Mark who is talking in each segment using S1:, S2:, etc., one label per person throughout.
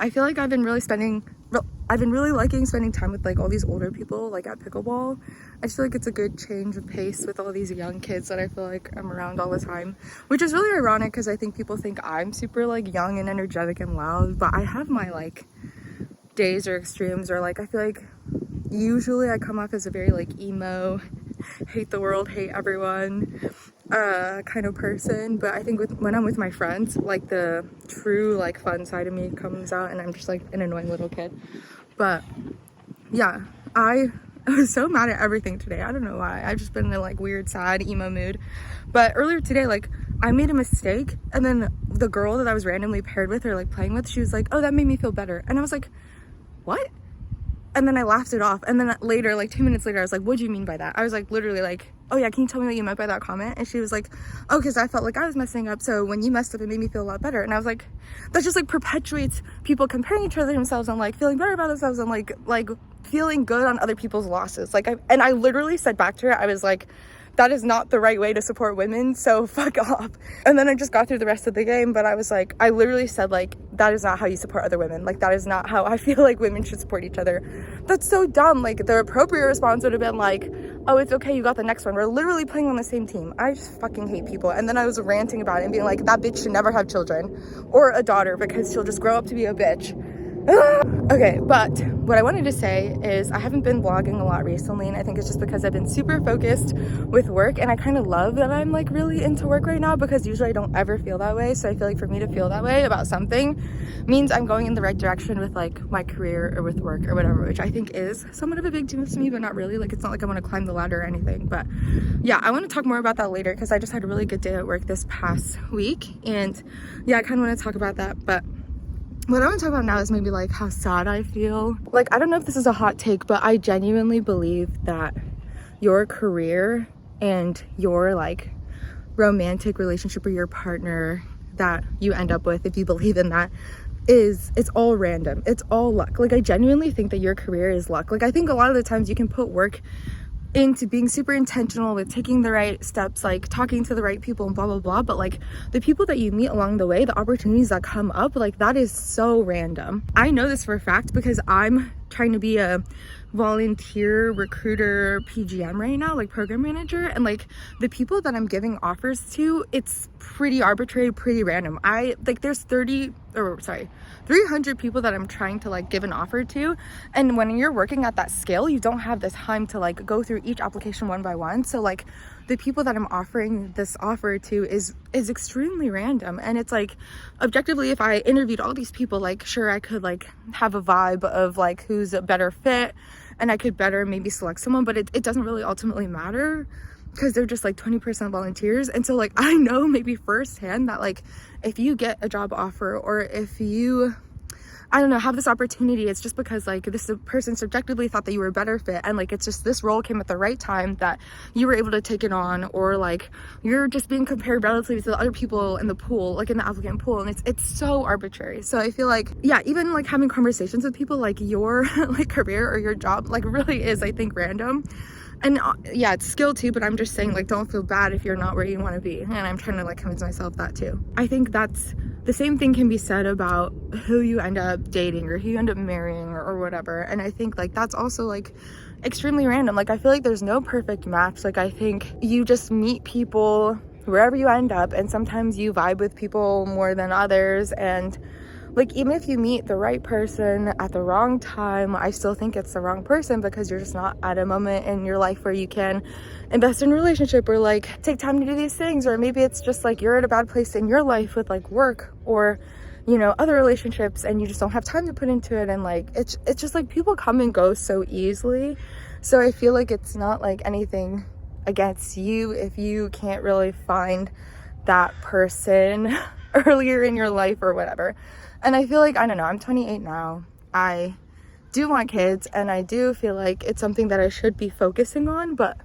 S1: I feel like I've been really liking spending time with like all these older people like at pickleball. I just feel like it's a good change of pace with all these young kids that I feel like I'm around all the time, which is really ironic because I think people think I'm super like young and energetic and loud, but I have my like days or extremes, or like I feel like usually I come off as a very like emo, hate the world, hate everyone kind of person. But I think when I'm with my friends, like the true like fun side of me comes out and I'm just like an annoying little kid. But yeah, I was so mad at everything today. I don't know why. I've just been in a like weird sad emo mood. But earlier today, like I made a mistake, and then the girl that I was randomly paired with or like playing with, she was like, oh, that made me feel better. And I was like, what? And then I laughed it off. And then later, like 2 minutes later, I was like, what do you mean by that? I was like, literally like, oh yeah, can you tell me what you meant by that comment? And she was like, oh, because I felt like I was messing up. So when you messed up, it made me feel a lot better. And I was like, that just like perpetuates people comparing each other to themselves and like feeling better about themselves and like feeling good on other people's losses. Like I literally said back to her, I was like, that is not the right way to support women, so fuck off. And then I just got through the rest of the game, but I was like, I literally said like, that is not how you support other women. Like that is not how I feel like women should support each other. That's so dumb. Like the appropriate response would have been like, oh, it's okay, you got the next one. We're literally playing on the same team. I just fucking hate people. And then I was ranting about it and being like, that bitch should never have children or a daughter because she'll just grow up to be a bitch. Okay, but what I wanted to say is I haven't been vlogging a lot recently, and I think it's just because I've been super focused with work, and I kind of love that I'm like really into work right now because usually I don't ever feel that way. So I feel like for me to feel that way about something means I'm going in the right direction with like my career or with work or whatever, which I think is somewhat of a big deal to me, but not really. Like it's not like I want to climb the ladder or anything. But yeah, I want to talk more about that later because I just had a really good day at work this past week, and yeah, I kind of want to talk about that. But what I want to talk about now is maybe like how sad I feel. Like, I don't know if this is a hot take, but I genuinely believe that your career and your like romantic relationship or your partner that you end up with, if you believe in that, it's all random. It's all luck. Like I genuinely think that your career is luck. Like I think a lot of the times you can put work into being super intentional with taking the right steps, like talking to the right people and blah blah blah, but like the people that you meet along the way, the opportunities that come up, like that is so random. I know this for a fact because I'm trying to be a volunteer recruiter PGM right now, like program manager, and like the people that I'm giving offers to, it's pretty arbitrary, pretty random. There's 300 people that I'm trying to like give an offer to, and when you're working at that scale, you don't have this time to like go through each application one by one. So like the people that I'm offering this offer to is extremely random. And it's like objectively, if I interviewed all these people, like sure I could like have a vibe of like who's a better fit and I could better maybe select someone, but it doesn't really ultimately matter because they're just like 20% volunteers. And so like I know maybe firsthand that like if you get a job offer or if you, I don't know, have this opportunity, it's just because like this person subjectively thought that you were a better fit, and like it's just this role came at the right time that you were able to take it on, or like you're just being compared relatively to the other people in the pool, like in the applicant pool, and it's so arbitrary. So I feel like, yeah, even like having conversations with people, like your like career or your job like really is, I think, random. And yeah, it's skill too, but I'm just saying like don't feel bad if you're not where you want to be, and I'm trying to like convince myself that too. I think that's the same thing can be said about who you end up dating or who you end up marrying or whatever. And I think like that's also like extremely random. Like I feel like there's no perfect match. Like I think you just meet people wherever you end up, and sometimes you vibe with people more than others, and like even if you meet the right person at the wrong time, I still think it's the wrong person because you're just not at a moment in your life where you can invest in a relationship or like take time to do these things. Or maybe it's just like you're at a bad place in your life with like work or, you know, other relationships, and you just don't have time to put into it. And like it's just like people come and go so easily. So I feel like it's not like anything against you if you can't really find that person earlier in your life or whatever. And I feel like, I don't know, I'm 28 now. I do want kids, and I do feel like it's something that I should be focusing on, but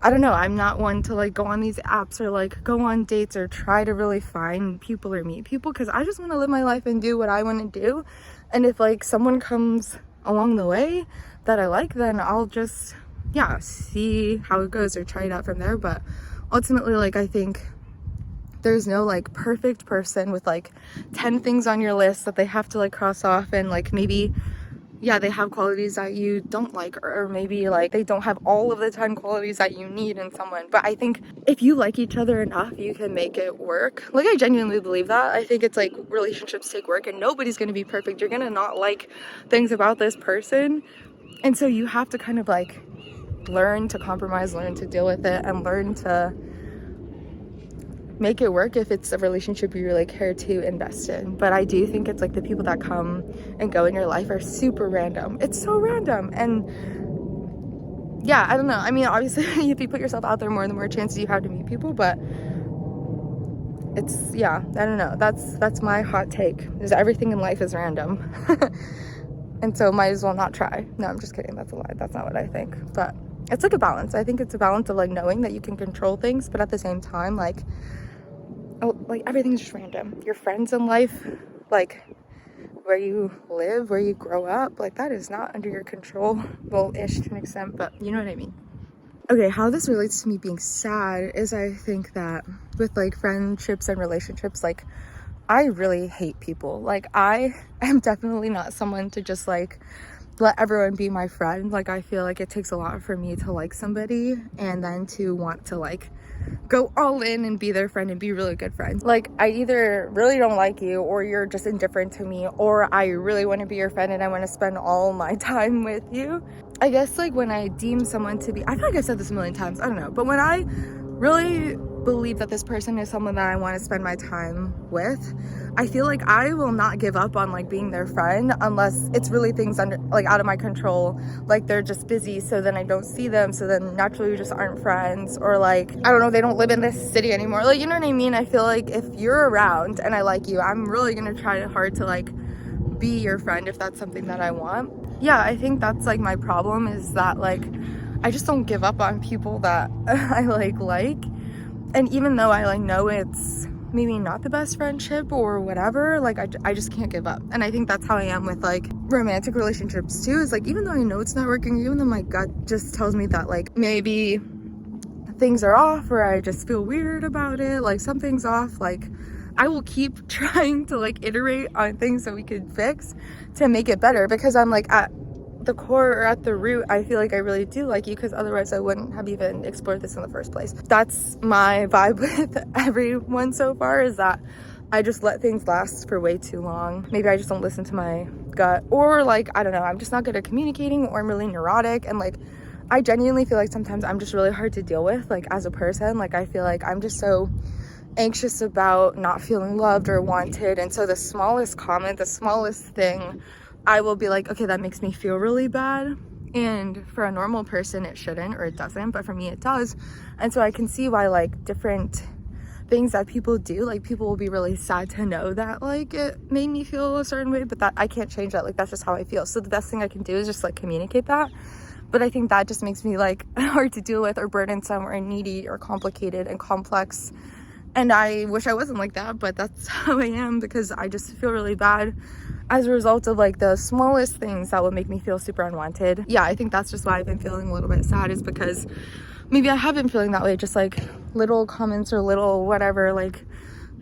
S1: I don't know, I'm not one to like go on these apps or like go on dates or try to really find people or meet people, because I just want to live my life and do what I want to do. And if like someone comes along the way that I like, then I'll just, yeah, see how it goes or try it out from there. But ultimately, like I think there's no like perfect person with like 10 things on your list that they have to like cross off, and like maybe yeah, they have qualities that you don't like, or maybe like they don't have all of the 10 qualities that you need in someone. But I think if you like each other enough, you can make it work. Like, I genuinely believe that. I think it's like relationships take work, and nobody's gonna be perfect. You're gonna not like things about this person, and so you have to kind of like learn to compromise, learn to deal with it, and learn to make it work if it's a relationship you really care to invest in. But I do think it's like the people that come and go in your life are super random. It's so random. And yeah, I don't know. I mean, obviously if you put yourself out there more, the more chances you have to meet people, but it's, yeah, I don't know. That's my hot take, is everything in life is random. And so might as well not try. No, I'm just kidding. That's a lie. That's not what I think. But it's like a balance. I think it's a balance of like knowing that you can control things, but at the same time, like, oh, like everything's just random. Your friends in life, like where you live, where you grow up, like that is not under your control. Well, ish to an extent, but you know what I mean. Okay, how this relates to me being sad is I think that with like friendships and relationships, like I really hate people. Like I am definitely not someone to just like let everyone be my friend. Like I feel like it takes a lot for me to like somebody and then to want to like go all in and be their friend and be really good friends. Like I either really don't like you, or you're just indifferent to me, or I really want to be your friend and I want to spend all my time with you. I guess like when I deem someone to be, I feel like I've said this a million times, I don't know, but when I really believe that this person is someone that I want to spend my time with, I feel like I will not give up on like being their friend unless it's really things under like out of my control, like they're just busy, so then I don't see them, so then naturally we just aren't friends, or like I don't know, they don't live in this city anymore, like you know what I mean. I feel like if you're around and I like you, I'm really gonna try hard to like be your friend if that's something that I want. Yeah, I think that's like my problem, is that like I just don't give up on people that I like. And even though I like know it's maybe not the best friendship or whatever, like I just can't give up. And I think that's how I am with like romantic relationships too, is like even though I know it's not working, even though my gut just tells me that like maybe things are off, or I just feel weird about it, like something's off, like I will keep trying to like iterate on things that we could fix to make it better, because I'm like at the core or at the root, I feel like I really do like you, because otherwise I wouldn't have even explored this in the first place. That's my vibe with everyone so far, is that I just let things last for way too long. Maybe I just don't listen to my gut, or like I don't know, I'm just not good at communicating, or I'm really neurotic, and like I genuinely feel like sometimes I'm just really hard to deal with like as a person. Like I feel like I'm just so anxious about not feeling loved or wanted, and so the smallest comment, the smallest thing, I will be like, okay, that makes me feel really bad. And for a normal person it shouldn't, or it doesn't, but for me it does. And so I can see why like different things that people do, like people will be really sad to know that like it made me feel a certain way, but that I can't change that. Like that's just how I feel. So the best thing I can do is just like communicate that. But I think that just makes me like hard to deal with, or burdensome, or needy, or complicated and complex. And I wish I wasn't like that, but that's how I am, because I just feel really bad as a result of like the smallest things that would make me feel super unwanted. Yeah, I think that's just why I've been feeling a little bit sad, is because maybe I have been feeling that way. Just like little comments or little whatever like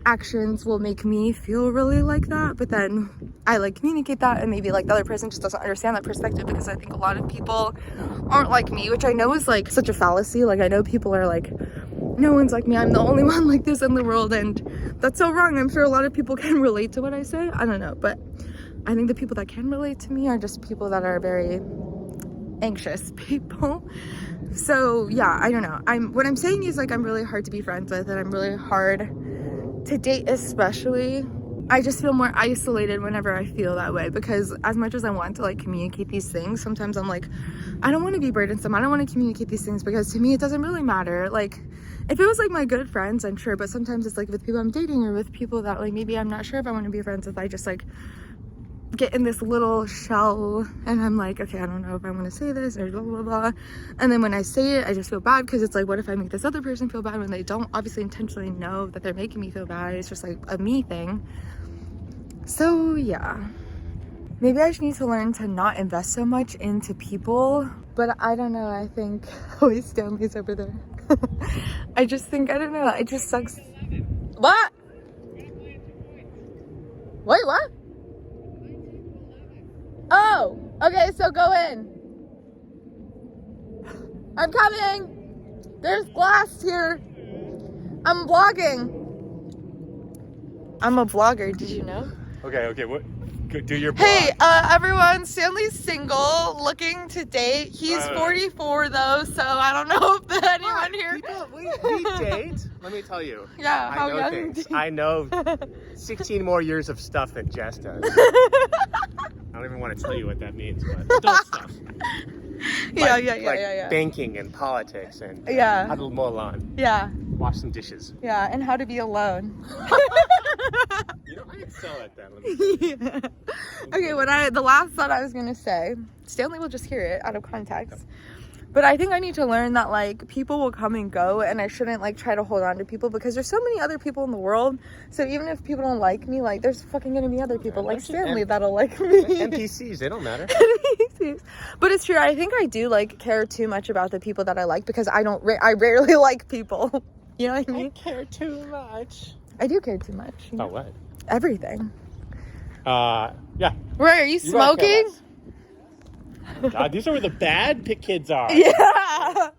S1: actions will make me feel really like that, but then I like communicate that, and maybe like the other person just doesn't understand that perspective, because I think a lot of people aren't like me, which I know is like such a fallacy. Like I know people are like, no one's like me, I'm the only one like this in the world, and that's so wrong. I'm sure a lot of people can relate to what I say, I don't know, but I think the people that can relate to me are just people that are very anxious people. So yeah, I don't know, what I'm saying is like I'm really hard to be friends with, and I'm really hard to date especially. I just feel more isolated whenever I feel that way, because as much as I want to like communicate these things, sometimes I'm like, I don't want to be burdensome, I don't want to communicate these things, because to me it doesn't really matter. Like if it was like my good friends, I'm sure, but sometimes it's like with people I'm dating, or with people that like maybe I'm not sure if I want to be friends with, I just like get in this little shell, and I'm like, okay, I don't know if I want to say this, or blah blah blah. And then when I say it, I just feel bad, because it's like, what if I make this other person feel bad when they don't obviously intentionally know that they're making me feel bad? It's just like a me thing. So yeah, maybe I just need to learn to not invest so much into people. But I don't know, I think Stanley's over there. I just think, I don't know, it just sucks What? Wait, what? Oh, okay, so go in. I'm coming. There's glass here. I'm vlogging. I'm a vlogger, did you know?
S2: Okay, what? Do your blog.
S1: Hey, everyone, Stanley's single, looking to date. He's 44 though, so I don't know if anyone here.
S2: We date. Let me tell you.
S1: Yeah, how
S2: I know
S1: young
S2: things.
S1: do you-
S2: I know 16 more years of stuff than Jess does. I don't even want to tell you what that means, but adult stuff.
S1: Yeah.
S2: Banking and politics and
S1: Yeah.
S2: how to mow a lawn,
S1: Yeah,
S2: wash some dishes.
S1: yeah, and how to be alone.
S2: You know, I excel at that. Let me
S1: Okay, the last thought I was gonna say, Stanley will just hear it out of context. But I think I need to learn that like people will come and go, and I shouldn't like try to hold on to people because there's so many other people in the world. So even if people don't like me, like there's fucking gonna be other people like Stanley that'll like me.
S2: NPCs, they don't matter.
S1: But it's true. I think I do like care too much about the people that I like because I rarely like people. You know what I mean?
S2: I care too much.
S1: I do care too much. You know?
S2: Oh, what?
S1: Everything.
S2: Yeah.
S1: Ray, are you
S2: You gotta care
S1: smoking?
S2: less. God, these are where the bad kids are.
S1: Yeah.